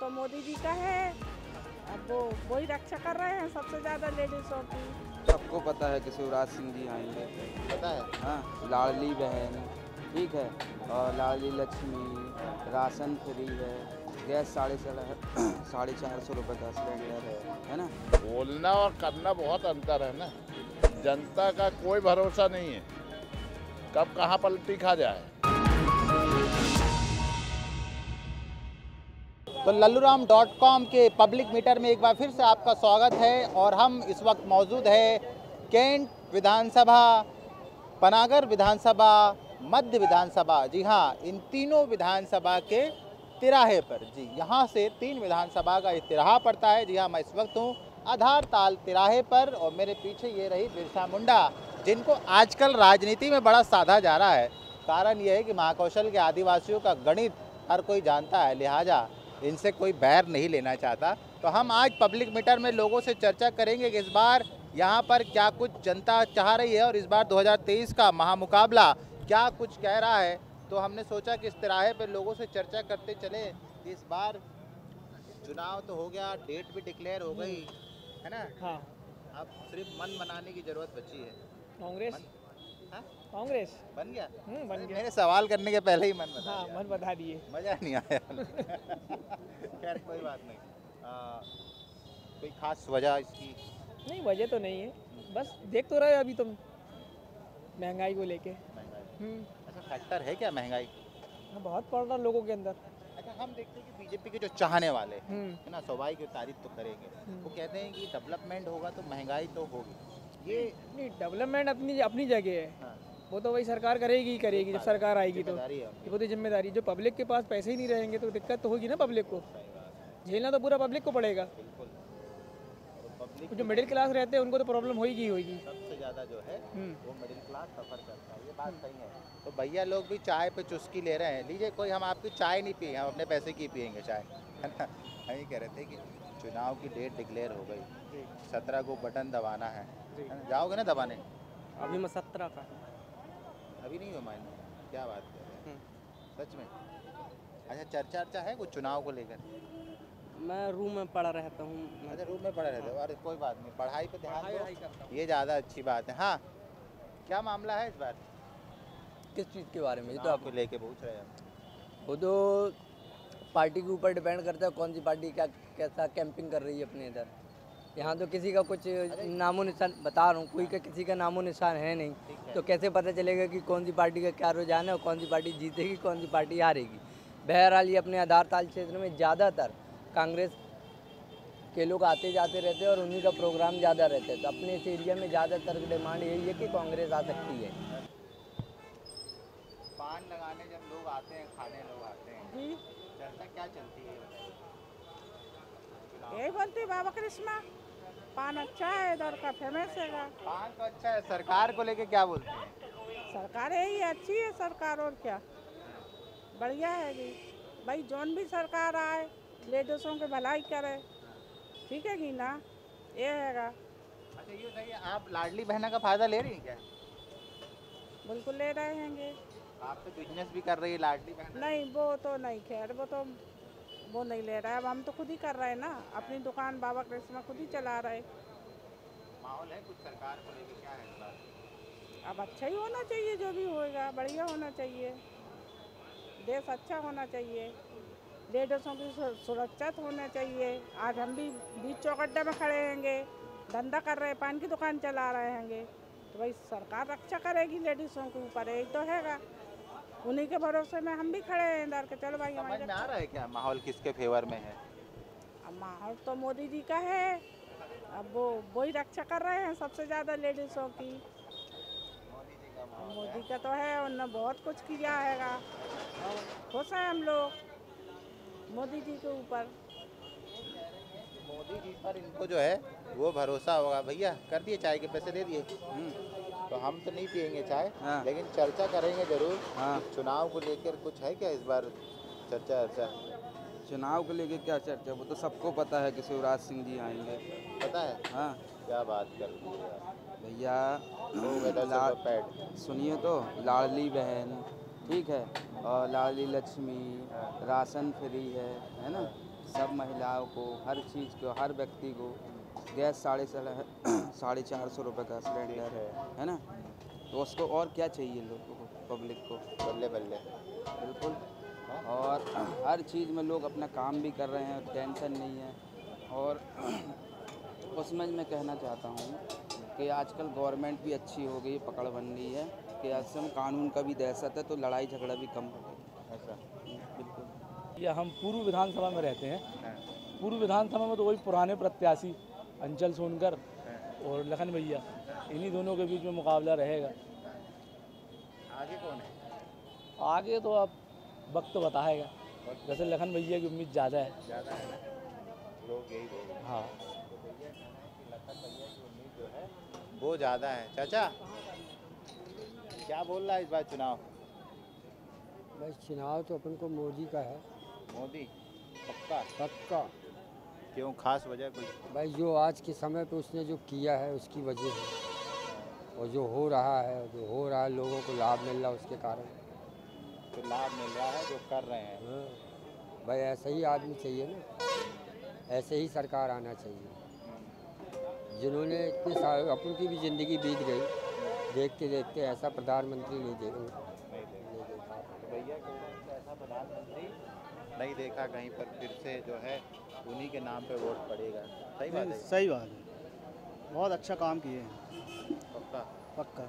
तो मोदी जी का है। अब वो ही रक्षा कर रहे हैं सबसे ज़्यादा लेडीज़ों की। सबको पता है कि शिवराज सिंह जी आएंगे। पता है। हाँ, लाडली बहन, ठीक है, और लाडली लक्ष्मी, राशन फ्री है, गैस 450 रुपये का सिलेंडर है ना। बोलना और करना बहुत अंतर है ना। जनता का कोई भरोसा नहीं है, कब कहाँ पलटी खा जाए। तो लल्लूराम.com के पब्लिक मीटर में एक बार फिर से आपका स्वागत है और हम इस वक्त मौजूद है कैंट विधानसभा, पनागर विधानसभा, मध्य विधानसभा, जी हाँ, इन तीनों विधानसभा के तिराहे पर। जी, यहाँ से 3 विधानसभा का तिराहा पड़ता है। जी हाँ, मैं इस वक्त हूँ आधार ताल तिराहे पर और मेरे पीछे ये रही बिरसा मुंडा, जिनको आजकल राजनीति में बड़ा साधा जा रहा है। कारण ये है कि महाकौशल के आदिवासियों का गणित हर कोई जानता है, लिहाजा इनसे कोई बैर नहीं लेना चाहता। तो हम आज पब्लिक मीटर में लोगों से चर्चा करेंगे कि इस बार यहाँ पर क्या कुछ जनता चाह रही है और इस बार 2023 का महामुकाबला क्या कुछ कह रहा है। तो हमने सोचा कि इस तिराहे पे लोगों से चर्चा करते चले कि इस बार चुनाव तो हो गया, डेट भी डिक्लेयर हो गई है ना। हाँ, अब सिर्फ मन बनाने की जरूरत बची है। कांग्रेस। हाँ? कांग्रेस बन गया? बन गया। मैंने सवाल करने के पहले ही मन बता हाँ, दिया। मन बता दिए। मजा नहीं आया। खैर कोई बात नहीं। कोई खास वजह इसकी? नहीं, वजह तो नहीं है, बस देख तो रहे हो अभी तुम महंगाई को लेके। महंगाई अच्छा फैक्टर है क्या महंगाई? हाँ, बहुत पड़ रहा लोगों के अंदर। अच्छा, हम देखते हैं कि बीजेपी के जो चाहने वाले है ना, स्वाभाविक की तारीफ तो करेंगे, वो कहते हैं कि डेवलपमेंट होगा तो महंगाई तो होगी। ये नहीं, डेवलपमेंट अपनी अपनी जगह है। हाँ, वो तो वही सरकार करेगी ही करेगी, जब सरकार आएगी तो। जिम्मेदारी है उनकी। वो तो जिम्मेदारी, जो पब्लिक के पास पैसे ही नहीं रहेंगे तो दिक्कत तो होगी ना पब्लिक को। सही बात है, झेलना तो पूरा पब्लिक को पड़ेगा। बिल्कुल। तो पब्लिक जो मिडिल क्लास रहते हैं उनको तो प्रॉब्लम होगी ही होगी। सबसे ज़्यादा जो है हम्म। वो मिडिल क्लास सफ़र करता है, ये बात सही है। तो भैया लोग भी चाय पे चुस्की ले रहे हैं। लीजिए, कोई हम आपकी चाय नहीं पिए, हम अपने पैसे की पियेंगे चाय, है ना। हम ये कह रहे थे कि चुनाव की डेट डिक्लेयर हो गई, 17 को बटन दबाना है ना? जाओगे ना दबाने? अभी मैं 17 का। अभी नहीं हो मायने? क्या बात कर रहे हैं, सच में? अच्छा, चर्चा है कुछ चुनाव को लेकर? मैं रूम में पड़ा रहता हूँ। अच्छा, रूम में पड़े रहते हो। अरे कोई बात नहीं, पढ़ाई पे ध्यान दो, ये ज़्यादा अच्छी बात है। हाँ, क्या मामला है इस बार? किस चीज़ के बारे में? ये तो चुनाव को आपको लेके पूछ रहे हैं। वो तो पार्टी के ऊपर डिपेंड करता है, कौन सी पार्टी क्या कैसा कैंपिंग कर रही है अपने इधर। यहाँ तो किसी का कुछ नामो निशान, बता रहा हूँ, कोई का किसी का नामो निशान है नहीं। तो कैसे पता चलेगा कि कौन सी पार्टी का क्या रुझान है और कौन सी पार्टी जीतेगी, कौन सी पार्टी हारेगी। बहरहाल ये अपने आधार ताल क्षेत्र में ज़्यादातर कांग्रेस के लोग आते जाते रहते हैं और उन्हीं का प्रोग्राम ज़्यादा रहता है। तो अपने इस एरिया में ज़्यादातर डिमांड यही है कि कांग्रेस आ सकती है। पान लगाने जब लोग आते हैं, खाने लोग आते हैं, जी, चर्चा क्या चलती है? यही बोलती है बाबा कृष्णा, पान अच्छा है इधर का, फेमस है। पान तो अच्छा है, सरकार को लेके क्या बोलते हैं? सरकार यही अच्छी है सरकार, और क्या बढ़िया है जी। भाई जौन भी सरकार आए लेडीज़ों के भलाई करे, ठीक है कि ना, ये हैगा। अच्छा, ये बताइए, आप लाडली बहना का फायदा ले रही हैं क्या? बिल्कुल ले रहे हैंगे। आप तो बिजनेस भी कर रही है लाडली बहना। नहीं, वो तो नहीं, खैर वो नहीं ले रहा है। अब हम तो खुद ही कर रहे हैं ना, अपनी दुकान बाबा कृष्णा खुद ही चला रहे। माहौल है कुछ सरकार को लेके, क्या है इस बार? अब अच्छा ही होना चाहिए, जो भी होएगा बढ़िया होना चाहिए, देश अच्छा होना चाहिए, लेडीज़ों की सुरक्षित होना चाहिए। आज हम भी बीच चौखड्डे में खड़े हैंगे, धंधा कर रहे हैं, पान की दुकान चला रहे हैंगे, तो भाई सरकार रक्षा करेगी लेडीज़ों के ऊपर, यही तो हैगा। उन्हीं के भरोसे में हम भी खड़े हैं इधर के, चलो भाई समझ में आ रहा है क्या माहौल किसके फेवर में है? अब माहौल तो मोदी जी का है। अब वो ही रक्षा कर रहे हैं सबसे ज़्यादा लेडीज़ों की। मोदी जी का माहौल है। मोदी का तो है, उन्होंने बहुत कुछ किया हैगा और खुश हैं हम लोग मोदी जी के ऊपर। मोदी जी पर इनको जो है वो भरोसा होगा। भैया कर दिए, चाय के पैसे दे दिए। तो हम तो नहीं पियेंगे चाय, हाँ। लेकिन चर्चा करेंगे जरूर। हाँ। चुनाव को लेकर कुछ है क्या इस बार चर्चा? चुनाव को लेके क्या चर्चा, वो तो सबको पता है कि शिवराज सिंह जी आएंगे। पता है? हाँ क्या बात कर रही है यार। भैया, हो गया ला- सुनिए तो, लाडली बहन, ठीक है, और लाडली लक्ष्मी, राशन फ्री है ना, सब महिलाओं को, हर चीज़ को, हर व्यक्ति को गैस 450 रुपये का सिलेंडर है ना। तो उसको और क्या चाहिए लोगों को, पब्लिक को? बल्ले बल्ले। बिल्कुल। और हर चीज़ में लोग अपना काम भी कर रहे हैं, टेंशन नहीं है। और उसमें मैं कहना चाहता हूँ कि आजकल गवर्नमेंट भी अच्छी हो गई, पकड़ बन गई है कि असम कानून का भी दहशत है, तो लड़ाई झगड़ा भी कम हो गई। ऐसा बिल्कुल। या हम पूर्व विधानसभा में रहते हैं। पूर्व विधानसभा में तो वही पुराने प्रत्याशी अंचल सोनकर और लखन भैया, इन्हीं दोनों के बीच में मुकाबला रहेगा। आगे कौन है? आगे तो अब वक्त बताएगा। वैसे लखन भैया की उम्मीद ज़्यादा है। ज़्यादा है ना, लोग यही बोल रहे हैं। हाँ, तो भैया कहना है कि लखन भैया की उम्मीद जो है वो ज़्यादा है। चाचा क्या बोल रहा है इस बार चुनाव? भाई चुनाव तो अपन को मोदी का है। मोदी पक्का? पक्का। क्यों, खास वजह कोई? भाई जो आज के समय पे उसने जो किया है उसकी वजह है, और जो हो रहा है लोगों को लाभ मिल रहा है उसके कारण। तो लाभ मिल रहा है जो कर रहे हैं। हाँ भाई, ऐसा ही आदमी चाहिए ना, ऐसे ही सरकार आना चाहिए। जिन्होंने इतने साल अपन की भी ज़िंदगी बीत गई, देखते देखते ऐसा प्रधानमंत्री नहीं देखा। तो भैया कह रहे हैं कि ऐसा प्रधानमंत्री नहीं देखा कहीं पर, फिर से जो है उन्हीं के नाम पे वोट पड़ेगा। सही बात है? सही बात है, बहुत अच्छा काम किए हैं। पक्का? पक्का।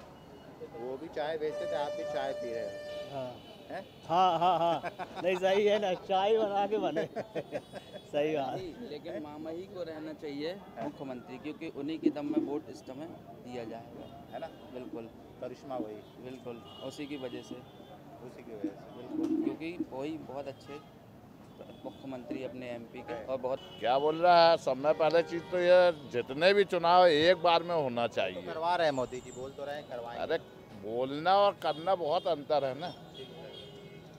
वो भी चाय बेचते थे, आप भी चाय पी रहे हैं? हाँ हैं? हाँ नहीं सही है ना, चाय बना के बने। सही बात। लेकिन मामा ही को रहना चाहिए मुख्यमंत्री, क्योंकि उन्हीं के दम में वोट इस समय दिया जाएगा, है ना। बिल्कुल। करिश्मा वही, बिल्कुल उसी की वजह से। उसी की वजह से। बिल्कुल, क्योंकि वही बहुत अच्छे मुख्यमंत्री अपने एमपी के, और बहुत। क्या बोल रहा है, सब में पहले चीज़ तो ये जितने भी चुनाव एक बार में होना चाहिए। तो करवा रहे हैं मोदी जी, बोल तो रहे हैं करवाएंगे। अरे बोलना और करना बहुत अंतर है ना।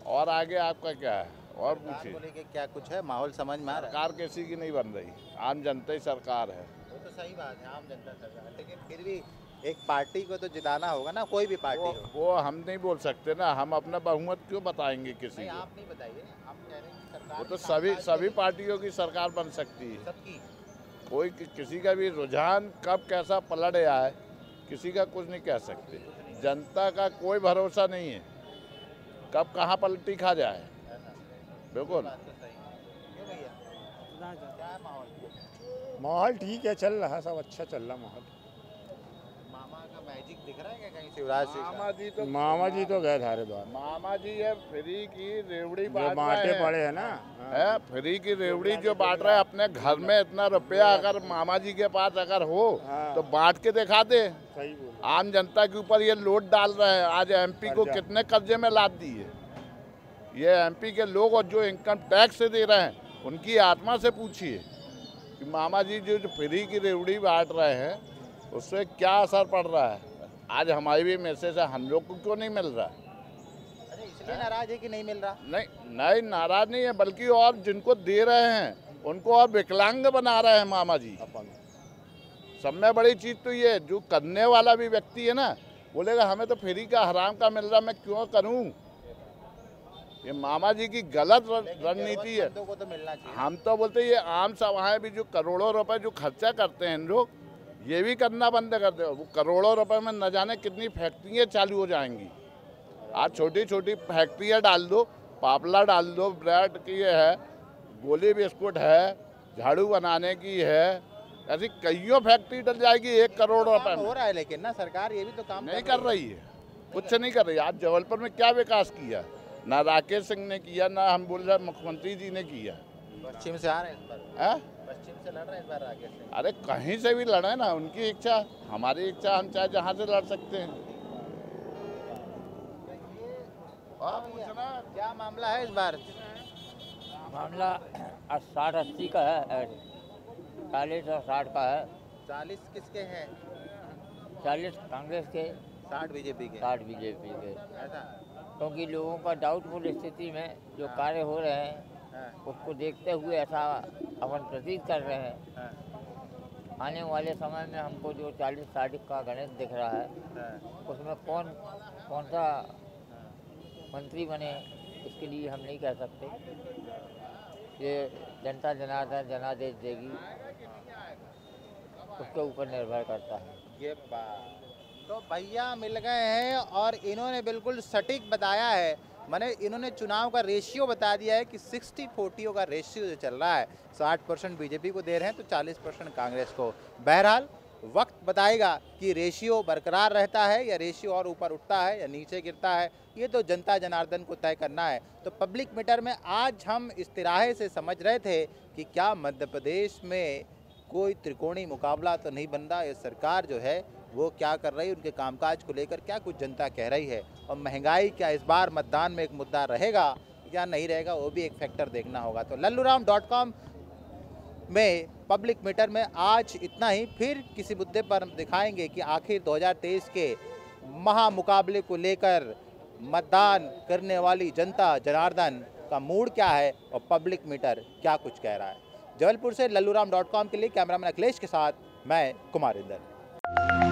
और आगे आपका क्या है और पूछिए। सरकार को लेके क्या कुछ है, माहौल समझ में आ रहा है? सरकार किसी की नहीं बन रही, आम जनता ही सरकार है। वो तो सही बात है, आम जनता सरकार, लेकिन फिर भी एक पार्टी को तो जिताना होगा ना, कोई भी पार्टी हो। वो हम नहीं बोल सकते ना, हम अपना बहुमत क्यों बताएंगे किसी नहीं, को? आप नहीं बताइए, हम कह रहे हैं कि सरकार वो तो की कामकाज सभी के- पार्टियों की सरकार बन सकती है। सबकी। कोई किसी का भी रुझान कब कैसा पलट जाए किसी का कुछ नहीं कह सकते। जनता का कोई भरोसा नहीं है, कब कहाँ पलटी खा जाए। बिल्कुल। बात तो सही है। क्यों भैया, क्या है माहौल? माहौल ठीक है, चल रहा, सब अच्छा चल रहा माहौल। मामा का मैजिक दिख रहा है क्या कहीं शिवराज सिंह का? मामा जी तो गए धारे द्वार, मामा जी ये फ्री की रेवड़ी जो बांट बांटे रहे हैं। पड़े है ना। है फ्री की रेवड़ी जो बांट रहे हैं, अपने घर में इतना रुपया अगर मामा जी के पास अगर हो हाँ। तो बांट के दिखा दे। सही बोल। आम जनता के ऊपर ये लोड डाल रहे हैं। आज एमपी को कर्जा। कितने कर्जे में लाद दिए ये एमपी के लोग, और जो इनकम टैक्स दे रहे हैं उनकी आत्मा से पूछिए कि मामा जी जो फ्री की रेवड़ी बांट रहे हैं उससे क्या असर पड़ रहा है। आज हमारी भी मैसेज है, हम लोग को क्यों नहीं मिल रहा? अरे इसलिए नाराज है कि नहीं मिल रहा? नहीं नाराज नहीं है, बल्कि और जिनको दे रहे हैं उनको और विकलांग बना रहे हैं मामा जी। सब में बड़ी चीज़ तो ये, जो करने वाला भी व्यक्ति है ना, बोलेगा हमें तो फ्री का हराम का मिल रहा, मैं क्यों करूं? ये मामा जी की गलत रणनीति है। जरूरतमंदों को तो मिलना चाहिए। हम तो बोलते हैं ये आम सभाएं भी जो करोड़ों रुपए जो खर्चा करते हैं इन लोग, ये भी करना बंद कर दे। वो करोड़ों रुपए में न जाने कितनी फैक्ट्रियाँ चालू हो जाएंगी। आज छोटी छोटी फैक्ट्रियाँ डाल दो, पापला डाल दो, ब्रेड की है, गोली बिस्कुट है, झाड़ू बनाने की है, ऐसी कईयों फैक्ट्री डल जाएगी 1 करोड़ रुपए में। हो रहा है, लेकिन ना सरकार ये भी तो काम नहीं कर रही है, कुछ नहीं कर रही। आज जबलपुर में क्या विकास किया? ना राकेश सिंह ने किया, ना हम बोल रहे मुख्यमंत्री जी ने किया। पश्चिम से आ रहे हैं इस बार। है? पश्चिम से लड़ रहे हैं इस बार राकेश सिंह। अरे कहीं से भी लड़े ना, उनकी इच्छा, हमारी इच्छा, हम चाहे जहाँ से लड़ सकते हैं। क्या मामला है इस बार? मामला 60-80 का है, 40 और 60 का है। 40 किसके हैं? 40 कांग्रेस के, 60 बीजेपी के। 60 बीजेपी के। ऐसा? क्योंकि लोगों का डाउटफुल स्थिति में जो कार्य हो रहे हैं उसको देखते हुए ऐसा अपन प्रतीत कर रहे हैं। आने वाले समय में हमको जो 40-60 का गणित दिख रहा है उसमें कौन सा मंत्री बने इसके लिए हम नहीं कह सकते। ये जनता जनार्दन जनादेश देगी, उसके ऊपर निर्भर करता है। ये बात तो भैया मिल गए हैं और इन्होंने बिल्कुल सटीक बताया है। मैंने इन्होंने चुनाव का रेशियो बता दिया है कि 60-40 का रेशियो जो चल रहा है, 60% बीजेपी को दे रहे हैं तो 40% कांग्रेस को। बहरहाल वक्त बताएगा कि रेशियो बरकरार रहता है या रेशियो और ऊपर उठता है या नीचे गिरता है, ये तो जनता जनार्दन को तय करना है। तो पब्लिक मीटर में आज हम इस तिराहे से समझ रहे थे कि क्या मध्य प्रदेश में कोई त्रिकोणीय मुकाबला तो नहीं बन रहा, ये सरकार जो है वो क्या कर रही है, उनके कामकाज को लेकर क्या कुछ जनता कह रही है, और महंगाई क्या इस बार मतदान में एक मुद्दा रहेगा या नहीं रहेगा, वो भी एक फैक्टर देखना होगा। तो लल्लूराम.com में पब्लिक मीटर में आज इतना ही। फिर किसी मुद्दे पर हम दिखाएंगे कि आखिर 2023 के महामुकाबले को लेकर मतदान करने वाली जनता जनार्दन का मूड क्या है और पब्लिक मीटर क्या कुछ कह रहा है। जबलपुर से लल्लूराम.com के लिए कैमरामैन अखिलेश के साथ मैं कुमार इंदर।